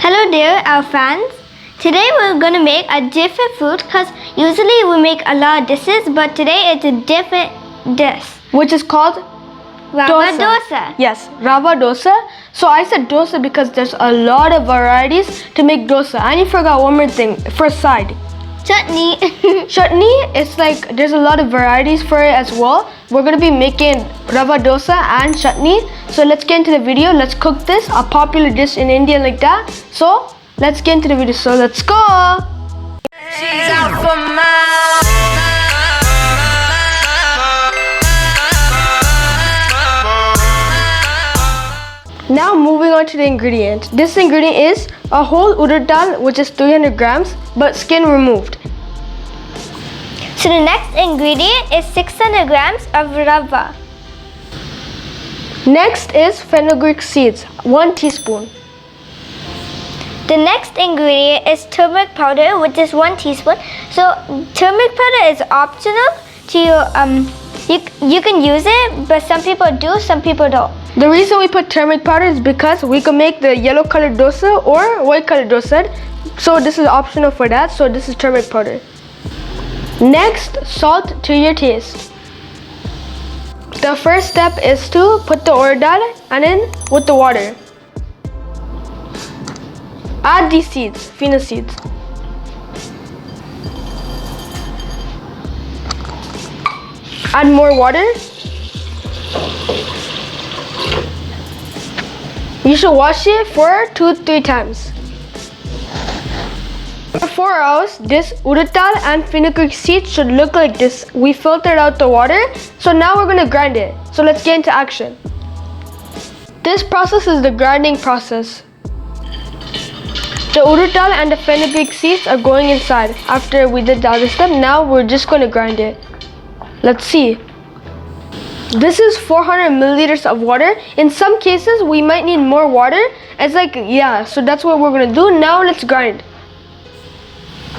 Hello dear our fans. Today we're going to make a different food because usually we make a lot of dishes, but today it's a different dish. Which is called Rava dosa. Yes, rava dosa. So I said dosa because there's a lot of varieties to make dosa. And you forgot one more thing for a side. Chutney. Chutney, it's like there's a lot of varieties for it as well. We're gonna be making rava dosa and chutney. So let's get into the video. Let's cook this, a popular dish in India like that. So let's get into the video. So let's go. She's out for miles. Now moving on to the ingredient. This ingredient is a whole urad dal, which is 300 grams, but skin removed. So the next ingredient is 600 grams of rava. Next is fenugreek seeds, 1 teaspoon. The next ingredient is turmeric powder, which is 1 teaspoon. So turmeric powder is optional to you can use it, but some people do, some people don't. The reason we put turmeric powder is because we can make the yellow colored dosa or white colored dosa. So this is optional for that. So this is turmeric powder. Next, salt to your taste. The first step is to put the urad dal and then with the water. Add these seeds, fina seeds. Add more water. You should wash it for 2-3 times. For 4 hours, this urad dal and fenugreek seeds should look like this. We filtered out the water, so now we're gonna grind it. So let's get into action. This process is the grinding process. The urad dal and the fenugreek seeds are going inside. After we did the other step, now we're just gonna grind it. Let's see. This is 400 milliliters of water. In some cases, we might need more water. It's like, yeah, so that's what we're gonna do. Now let's grind.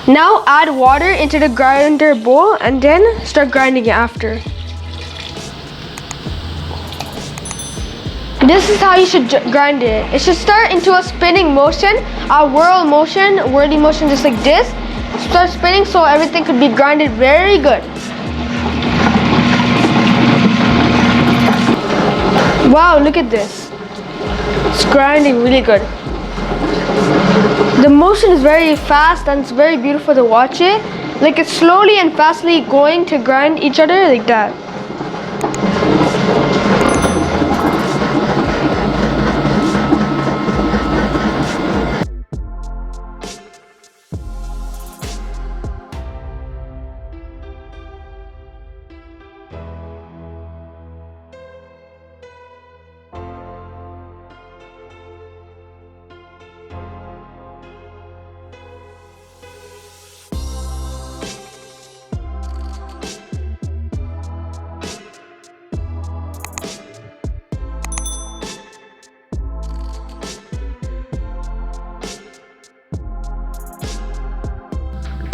Now add water into the grinder bowl and then start grinding it after. This is how you should grind it. It should start into a spinning motion, a whirl motion, whirly motion just like this. Start spinning so everything could be grinded very good. Wow, look at this. It's grinding really good. The motion is very fast and it's very beautiful to watch it. Like it's slowly and fastly going to grind each other like that.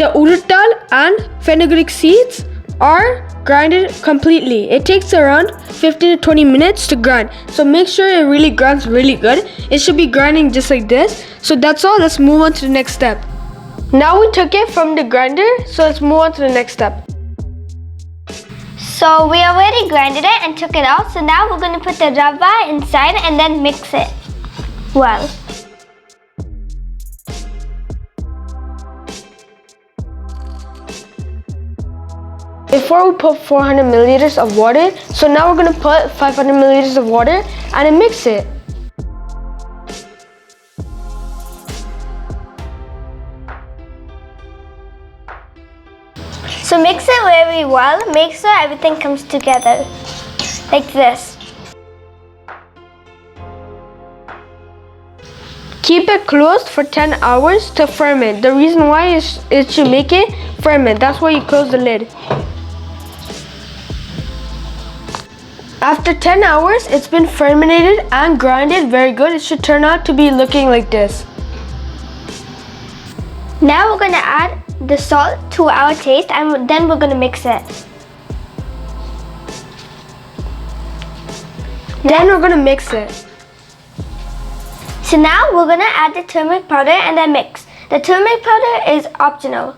The urad dal and fenugreek seeds are grinded completely. It takes around 15 to 20 minutes to grind. So make sure it really grinds really good. It should be grinding just like this. So that's all. Let's move on to the next step. Now we took it from the grinder. So let's move on to the next step. So we already grinded it and took it out. So now we're going to put the rava inside and then mix it well. Before we put 400 milliliters of water, so now we're gonna put 500 milliliters of water and then mix it. So mix it very well. Make sure everything comes together like this. Keep it closed for 10 hours to ferment. The reason why is it should make it ferment. That's why you close the lid. After 10 hours, it's been fermented and grinded very good. It should turn out to be looking like this. Now we're going to add the salt to our taste and then we're going to mix it. Then we're going to mix it. So now we're gonna add the turmeric powder and then mix. The turmeric powder is optional.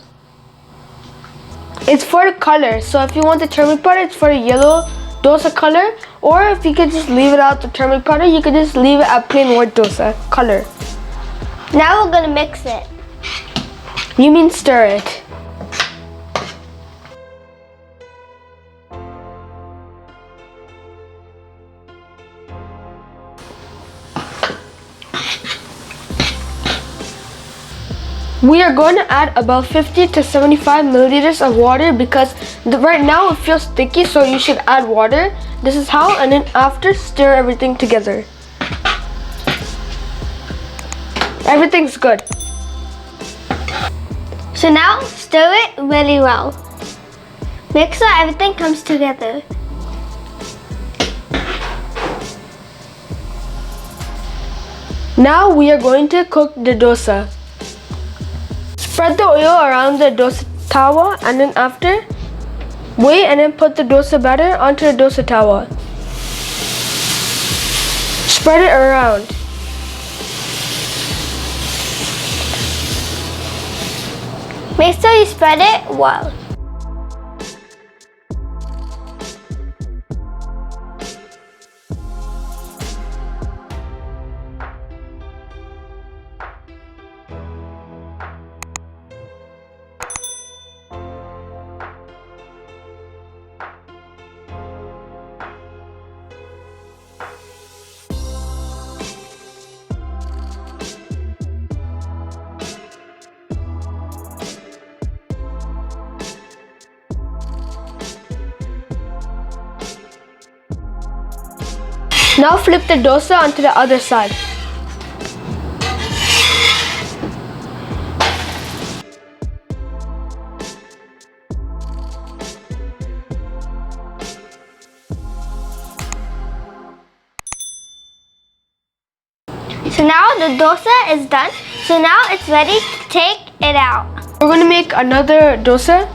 It's for the color. So if you want the turmeric powder, it's for the yellow dosa color. Or if you could just leave it out the turmeric powder, you could just leave it at plain white dosa color. Now we're gonna mix it. You mean stir it. We are going to add about 50 to 75 milliliters of water because right now it feels sticky, so you should add water. This is how, and then after, stir everything together. Everything's good. So now stir it really well. Make sure everything comes together. Now we are going to cook the dosa. Spread the oil around the dosa tawa, and then after, wait and then put the dosa batter onto the dosa tawa. Spread it around. Make sure you spread it well. Now flip the dosa onto the other side. So now the dosa is done. So now it's ready to take it out. We're going to make another dosa.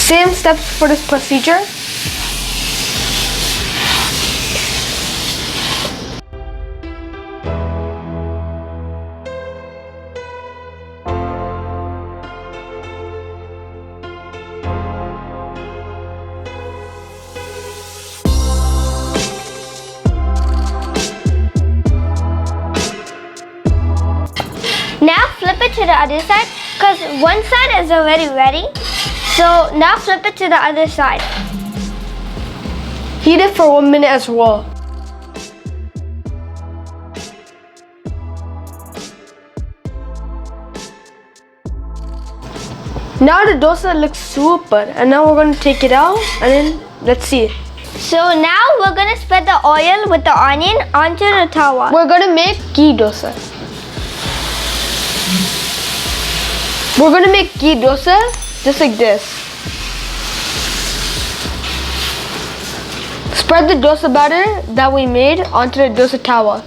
Same steps for this procedure. Now flip it to the other side because one side is already ready. So now flip it to the other side. Heat it for 1 minute as well. Now the dosa looks super, and now we're going to take it out and then let's see. So now we're gonna spread the oil with the onion onto the tawa. We're going to make ghee dosa. We're going to make ghee dosa just like this. Spread the dosa batter that we made onto the dosa tawa.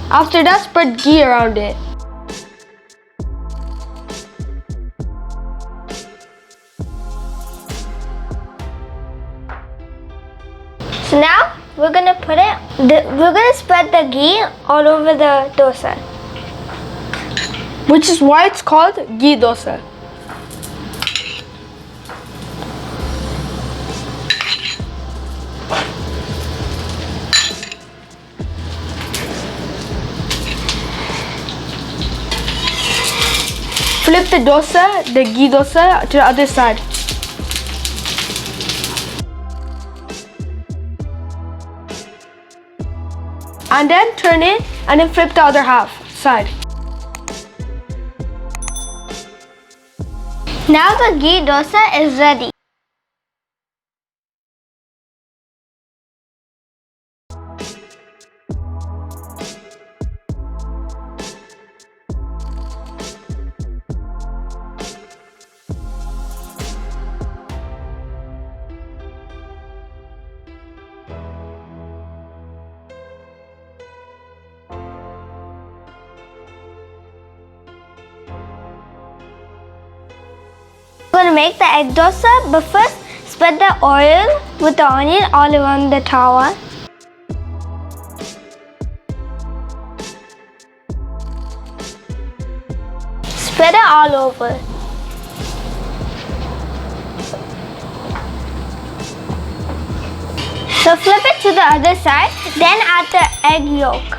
After that, spread ghee around it. So now we're gonna spread the ghee all over the dosa. Which is why it's called ghee dosa. Flip the dosa, the ghee dosa, to the other side. And then turn it and then flip the other half side. Now the ghee dosa is ready. We're gonna make the egg dosa, but first spread the oil with the onion all around the tawa. spread it all over. So flip it to the other side, then add the egg yolk.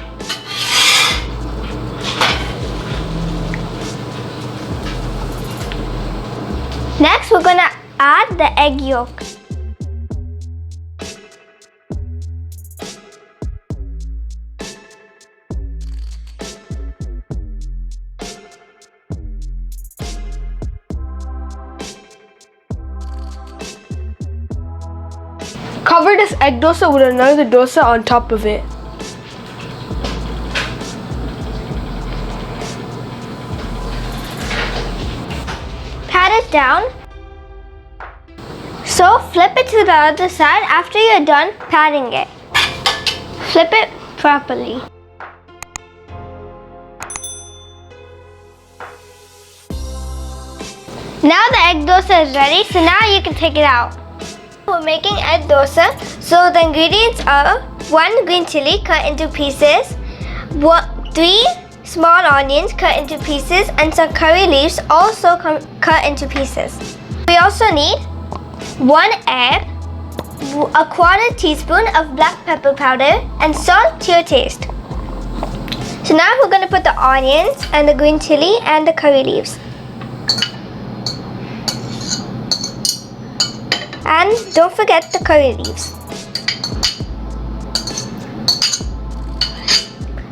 Next, we're gonna add the egg yolk. Cover this egg dosa with another dosa on top of it. Pat it down. So flip it to the other side after you're done patting it. Flip it properly. Now the egg dosa is ready, so now you can take it out. We're making egg dosa, so the ingredients are 1 green chili cut into pieces, 3 small onions cut into pieces, and some curry leaves also cut into pieces. We also need 1 egg, a 1/4 teaspoon of black pepper powder, and salt to your taste. So now we're going to put the onions and the green chili and the curry leaves. And don't forget the curry leaves.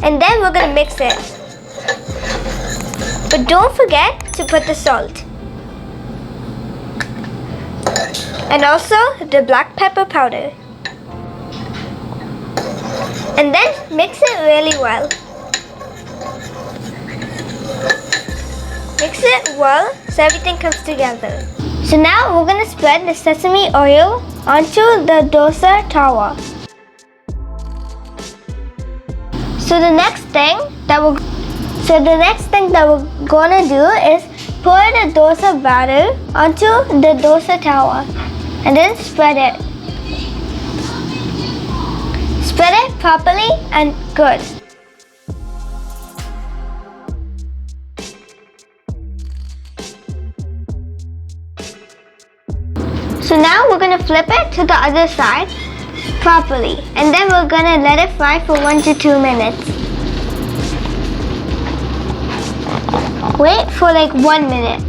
And then we're gonna mix it. But don't forget to put the salt. And also the black pepper powder. And then mix it really well. Mix it well so everything comes together. So now we're going to spread the sesame oil onto the dosa tawa. So the next thing that we're going to do is pour the dosa batter onto the dosa tawa and then spread it. Spread it properly and good. So now we're going to flip it to the other side properly, and then we're going to let it fry for 1 to 2 minutes. Wait for like 1 minute.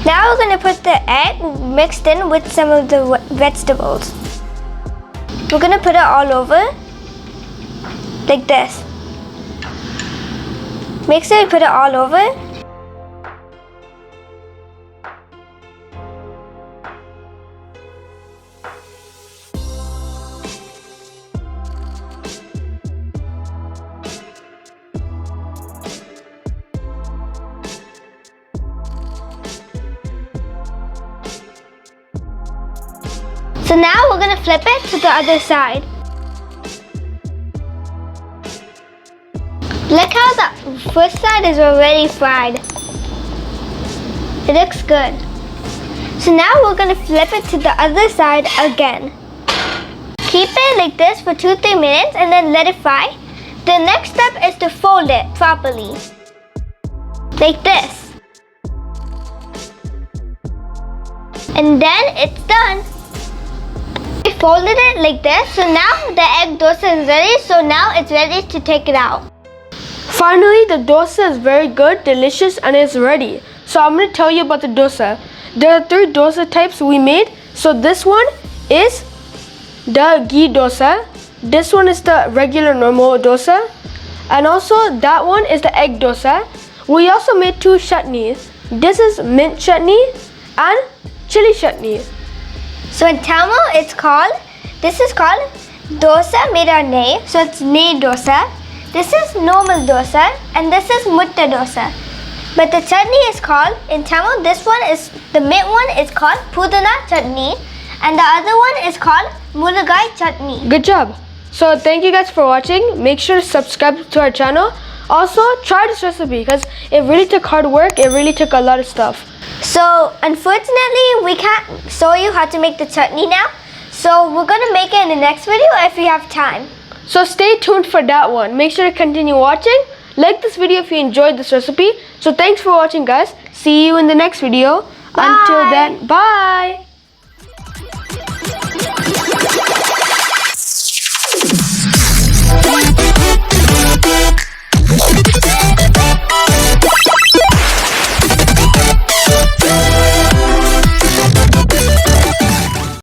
Now we're going to put the egg mixed in with some of the vegetables. We're going to put it all over like this. Make sure you put it all over. So now we're going to flip it to the other side. Look how the first side is already fried. It looks good. So now we're going to flip it to the other side again. Keep it like this for 2-3 minutes and then let it fry. The next step is to fold it properly. Like this. And then it's done. We folded it like this, so now the egg dosa is ready, so now it's ready to take it out. Finally, the dosa is very good, delicious, and it's ready. So I'm going to tell you about the dosa. There are 3 dosa types we made. So this one is the ghee dosa. This one is the regular normal dosa. And also that one is the egg dosa. We also made 2 chutneys. This is mint chutney and chili chutney. So in Tamil, this is called dosa made on ney, so it's ney dosa. This is normal dosa and this is mutta dosa. But the chutney is called, in Tamil, the mint one is called pudana chutney and the other one is called mulagai chutney. Good job. So thank you guys for watching. Make sure to subscribe to our channel. Also, try this recipe because it really took hard work. It really took a lot of stuff. So unfortunately, we can't show you how to make the chutney now. So we're going to make it in the next video if we have time. So stay tuned for that one. Make sure to continue watching. Like this video if you enjoyed this recipe. So thanks for watching, guys. See you in the next video. Bye. Until then, bye.